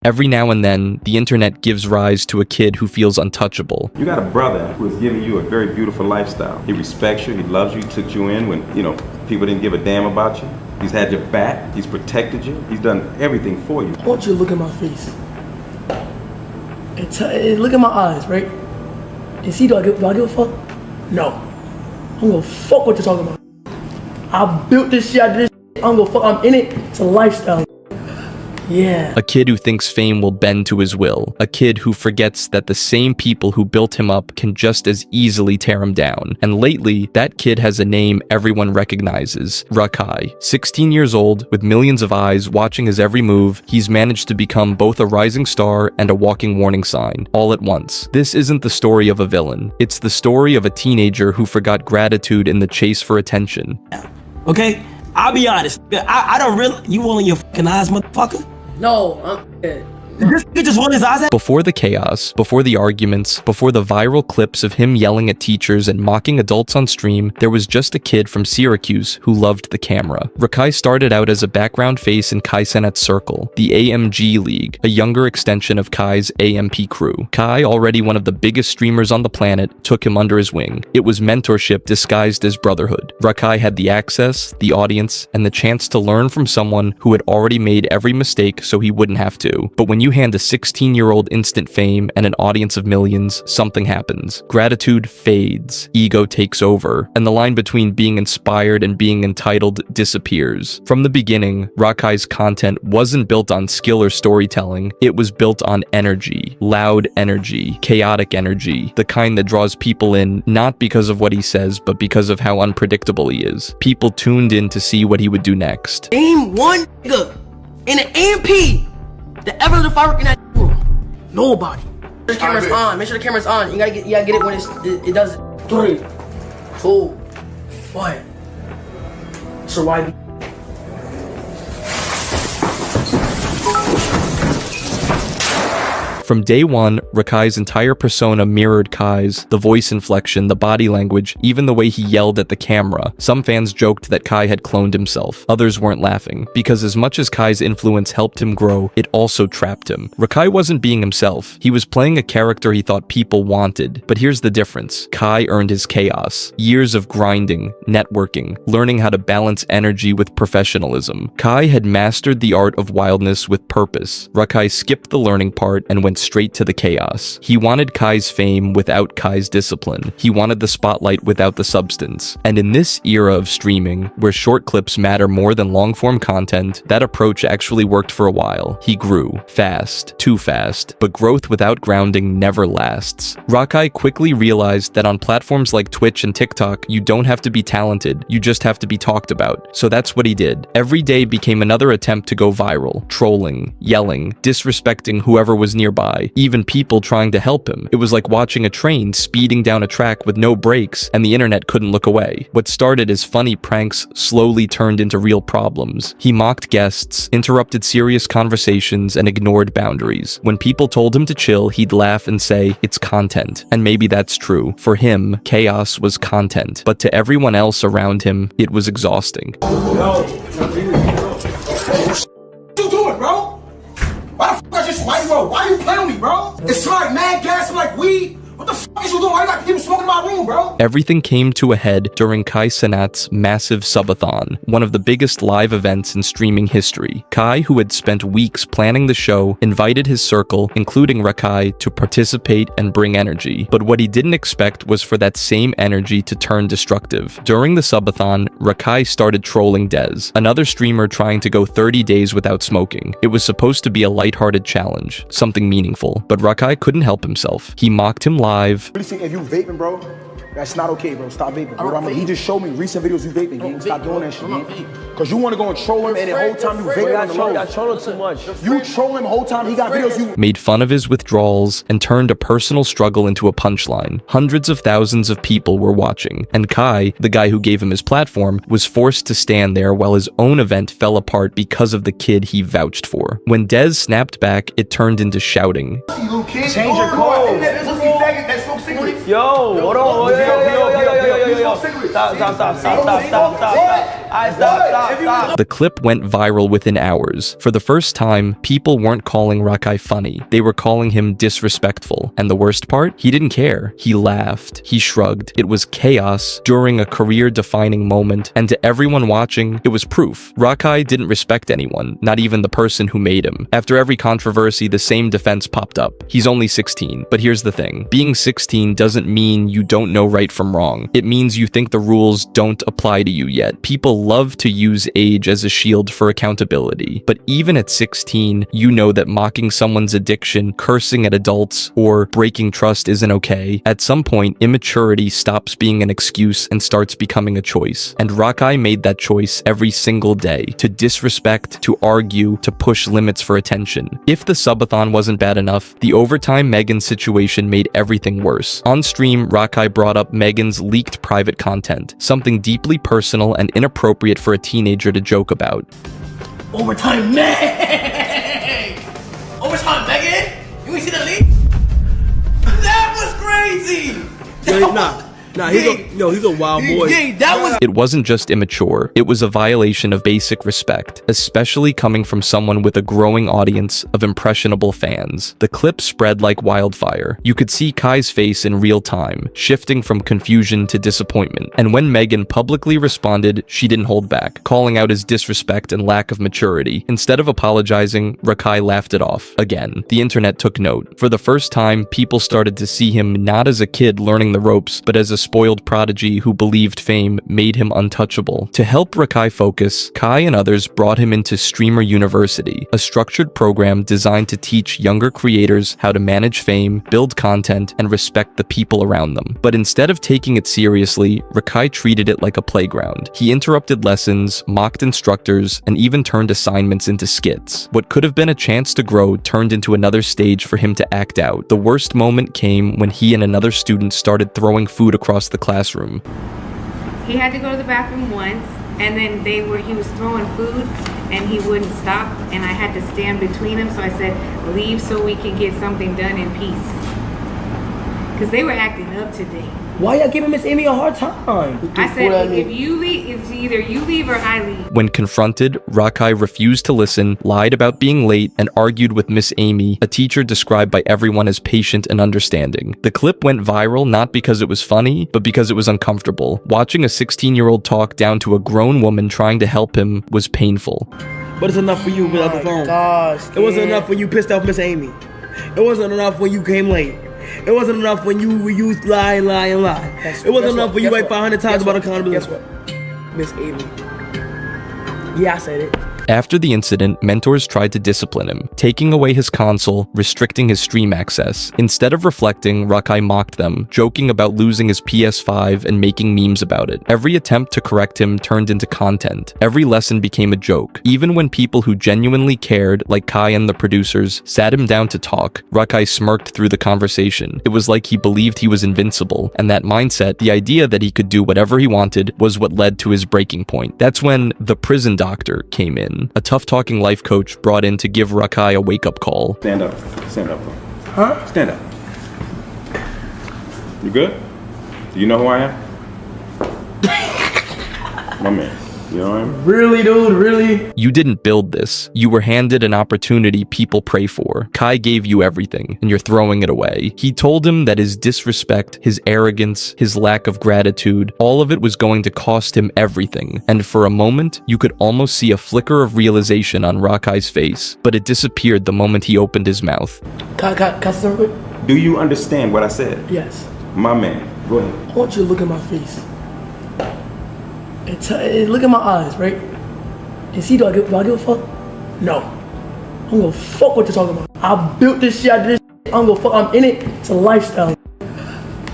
Every now and then, the internet gives rise to a kid who feels untouchable. You got a brother who has given you a very beautiful lifestyle. He respects you, he loves you, he took you in when, people didn't give a damn about you. He's had your back, he's protected you, he's done everything for you. I want you to look at my face. And look at my eyes, right? And see, do I give a fuck? No. I'm gonna fuck what you're talking about. I built this shit, I did this shit, I'm gonna fuck, I'm in it. It's a lifestyle. Yeah. A kid who thinks fame will bend to his will. A kid who forgets that the same people who built him up can just as easily tear him down. And lately, that kid has a name everyone recognizes. Rakai. 16 years old, with millions of eyes watching his every move, he's managed to become both a rising star and a walking warning sign, all at once. This isn't the story of a villain. It's the story of a teenager who forgot gratitude in the chase for attention. Okay? I'll be honest. I don't really... You rolling your fucking eyes, motherfucker? No, I'm dead. This nigga just rolled his eyes at. Before the chaos, before the arguments, before the viral clips of him yelling at teachers and mocking adults on stream, there was just a kid from Syracuse who loved the camera. Rakai started out as a background face in Kai Cenat's circle, the AMG League, a younger extension of Kai's AMP crew. Kai, already one of the biggest streamers on the planet, took him under his wing. It was mentorship disguised as brotherhood. Rakai had the access, the audience, and the chance to learn from someone who had already made every mistake so he wouldn't have to. But when you hand a 16-year-old instant fame and an audience of millions, something happens. Gratitude fades, ego takes over, and the line between being inspired and being entitled disappears. From the beginning, Rakai's content wasn't built on skill or storytelling, it was built on energy. Loud energy, chaotic energy, the kind that draws people in not because of what he says, but because of how unpredictable he is. People tuned in to see what he would do next. Name one nigga in an AMP that ever lit a firework in that room. Nobody. Make sure the camera's on. Make sure the camera's on. You gotta get it when it does it. 3, 2, 1. So why? From day one, Rakai's entire persona mirrored Kai's, the voice inflection, the body language, even the way he yelled at the camera. Some fans joked that Kai had cloned himself. Others weren't laughing, because as much as Kai's influence helped him grow, it also trapped him. Rakai wasn't being himself. He was playing a character he thought people wanted. But here's the difference. Kai earned his chaos. Years of grinding, networking, learning how to balance energy with professionalism. Kai had mastered the art of wildness with purpose. Rakai skipped the learning part and went straight to the chaos. He wanted Kai's fame without Kai's discipline. He wanted the spotlight without the substance. And in this era of streaming, where short clips matter more than long-form content, that approach actually worked for a while. He grew. Fast. Too fast. But growth without grounding never lasts. Rakai quickly realized that on platforms like Twitch and TikTok, you don't have to be talented, you just have to be talked about. So that's what he did. Every day became another attempt to go viral. Trolling, yelling, disrespecting whoever was nearby. Even people trying to help him. It was like watching a train speeding down a track with no brakes, and the internet couldn't look away. What started as funny pranks slowly turned into real problems. He mocked guests, interrupted serious conversations, and ignored boundaries. When people told him to chill, he'd laugh and say, "It's content." And maybe that's true. For him, chaos was content. But to everyone else around him, it was exhausting. What you doing, bro? Why the fuck I just white, bro? Why you playing with me, bro? It's like mad gas, like weed. What the fuck is you doing? Why you got people smoking in my room, bro? Everything came to a head during Kai Cenat's massive subathon, one of the biggest live events in streaming history. Kai, who had spent weeks planning the show, invited his circle, including Rakai, to participate and bring energy. But what he didn't expect was for that same energy to turn destructive. During the subathon, Rakai started trolling Dez, another streamer trying to go 30 days without smoking. It was supposed to be a lighthearted challenge, something meaningful, but Rakai couldn't help himself. He mocked him live. Really think if you vaping, bro, that's not okay, bro. Stop vaping. Bro. He just showed me recent videos you vaping, gang. Stop doing that shit, gang. Because you want to go and troll him, and the whole time you vaping on the low. I troll him too much. You troll him the whole time, he got videos you... Made fun of his withdrawals and turned a personal struggle into a punchline. Hundreds of thousands of people were watching, and Kai, the guy who gave him his platform, was forced to stand there while his own event fell apart because of the kid he vouched for. When Dez snapped back, it turned into shouting. Change your code. That smoke cigarettes. Yo, hold on. Yo. Stop. Alright, stop. The clip went viral within hours. For the first time, people weren't calling Rakai funny. They were calling him disrespectful. And the worst part? He didn't care. He laughed. He shrugged. It was chaos during a career-defining moment. And to everyone watching, it was proof. Rakai didn't respect anyone, not even the person who made him. After every controversy, the same defense popped up. He's only 16. But here's the thing. Being 16 doesn't mean you don't know right from wrong. It means you think the rules don't apply to you yet. People love to use age as a shield for accountability. But even at 16, you know that mocking someone's addiction, cursing at adults, or breaking trust isn't okay. At some point, immaturity stops being an excuse and starts becoming a choice. And Rakai made that choice every single day. To disrespect, to argue, to push limits for attention. If the subathon wasn't bad enough, the overtime Megan situation made everything worse. On stream, Rakai brought up Megan's leaked private content, something deeply personal and inappropriate for a teenager to joke about. Overtime, Meg! Overtime, Megan! You ain't see the leak? That was crazy! He's a wild boy. It wasn't just immature, it was a violation of basic respect, especially coming from someone with a growing audience of impressionable fans. The clip spread like wildfire. You could see Kai's face in real time, shifting from confusion to disappointment. And when Megan publicly responded, she didn't hold back, calling out his disrespect and lack of maturity. Instead of apologizing, Rakai laughed it off. Again, the internet took note. For the first time, people started to see him not as a kid learning the ropes, but as a spoiled prodigy who believed fame made him untouchable. To help Rakai focus, Kai and others brought him into Streamer University, a structured program designed to teach younger creators how to manage fame, build content, and respect the people around them. But instead of taking it seriously, Rakai treated it like a playground. He interrupted lessons, mocked instructors, and even turned assignments into skits. What could have been a chance to grow turned into another stage for him to act out. The worst moment came when he and another student started throwing food across the classroom. He had to go to the bathroom once, and then he was throwing food and he wouldn't stop, and I had to stand between them, so I said, leave so we can get something done in peace. Because they were acting up today. Why y'all giving Miss Amy a hard time? I said, if you leave, it's either you leave or I leave. When confronted, Rakai refused to listen, lied about being late, and argued with Miss Amy, a teacher described by everyone as patient and understanding. The clip went viral not because it was funny, but because it was uncomfortable. Watching a 16-year-old talk down to a grown woman trying to help him was painful. But it's enough for you without the phone. Gosh, it wasn't enough when you pissed off Miss Amy. It wasn't enough when you came late. It wasn't enough when you used lie. It wasn't enough when you write 500 times about accountability. Guess what? Miss Amy. Yeah, I said it. After the incident, mentors tried to discipline him, taking away his console, restricting his stream access. Instead of reflecting, Rakai mocked them, joking about losing his PS5 and making memes about it. Every attempt to correct him turned into content. Every lesson became a joke. Even when people who genuinely cared, like Kai and the producers, sat him down to talk, Rakai smirked through the conversation. It was like he believed he was invincible, and that mindset, the idea that he could do whatever he wanted, was what led to his breaking point. That's when the prison doctor came in. A tough-talking life coach brought in to give Rakai a wake-up call. Stand up, bro. Huh? Stand up. You good? Do you know who I am? My man. You know what I mean? Really, dude? Really? You didn't build this. You were handed an opportunity people pray for. Kai gave you everything, and you're throwing it away. He told him that his disrespect, his arrogance, his lack of gratitude, all of it was going to cost him everything. And for a moment, you could almost see a flicker of realization on Rakai's face, but it disappeared the moment he opened his mouth. Can I say something quick? Do you understand what I said? Yes. My man, go ahead. I want you to look at my face. Look at my eyes, right? And see, do I give a fuck? No. I'm gonna fuck what you're talking about. I built this shit, I did this shit. I'm gonna fuck, I'm in it. It's a lifestyle.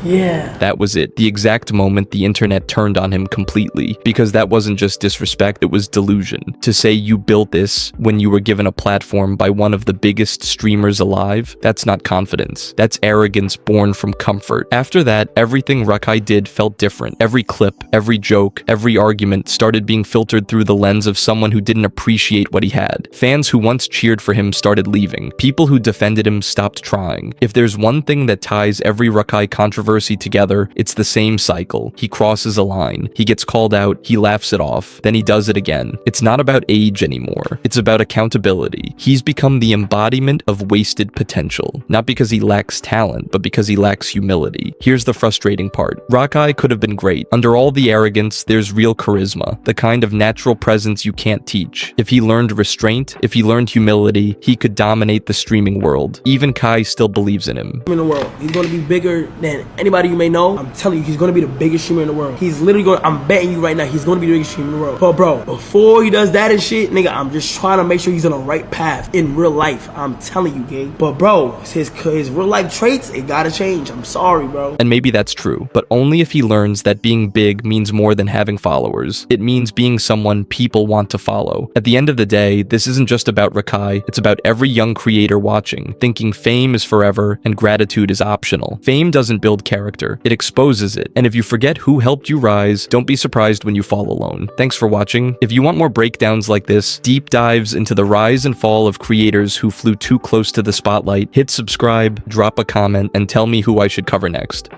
Yeah. That was it. The exact moment the internet turned on him completely. Because that wasn't just disrespect, it was delusion. To say you built this when you were given a platform by one of the biggest streamers alive, that's not confidence. That's arrogance born from comfort. After that, everything Rakai did felt different. Every clip, every joke, every argument started being filtered through the lens of someone who didn't appreciate what he had. Fans who once cheered for him started leaving. People who defended him stopped trying. If there's one thing that ties every Rakai controversy controversy together, it's the same cycle. He crosses a line, he gets called out, he laughs it off, then he does it again. It's not about age anymore, it's about accountability. He's become the embodiment of wasted potential, not because he lacks talent, but because he lacks humility. Here's the frustrating part. Rakai could have been great. Under all the arrogance, there's real charisma, the kind of natural presence you can't teach. If he learned restraint, if he learned humility, he could dominate the streaming world. Even Kai still believes in him. In the world, he's going to be bigger than anybody you may know. I'm telling you, he's going to be the biggest streamer in the world. He's literally going, I'm betting you right now, he's going to be the biggest streamer in the world. But bro, before he does that and shit, nigga, I'm just trying to make sure he's on the right path in real life. I'm telling you, gang. But bro, his real life traits, it gotta change. I'm sorry, bro. And maybe that's true, but only if he learns that being big means more than having followers. It means being someone people want to follow. At the end of the day, this isn't just about Rakai, it's about every young creator watching, thinking fame is forever and gratitude is optional. Fame doesn't build character, it exposes it. And if you forget who helped you rise, don't be surprised when you fall alone. Thanks for watching. If you want more breakdowns like this, deep dives into the rise and fall of creators who flew too close to the spotlight, hit subscribe, drop a comment, and tell me who I should cover next.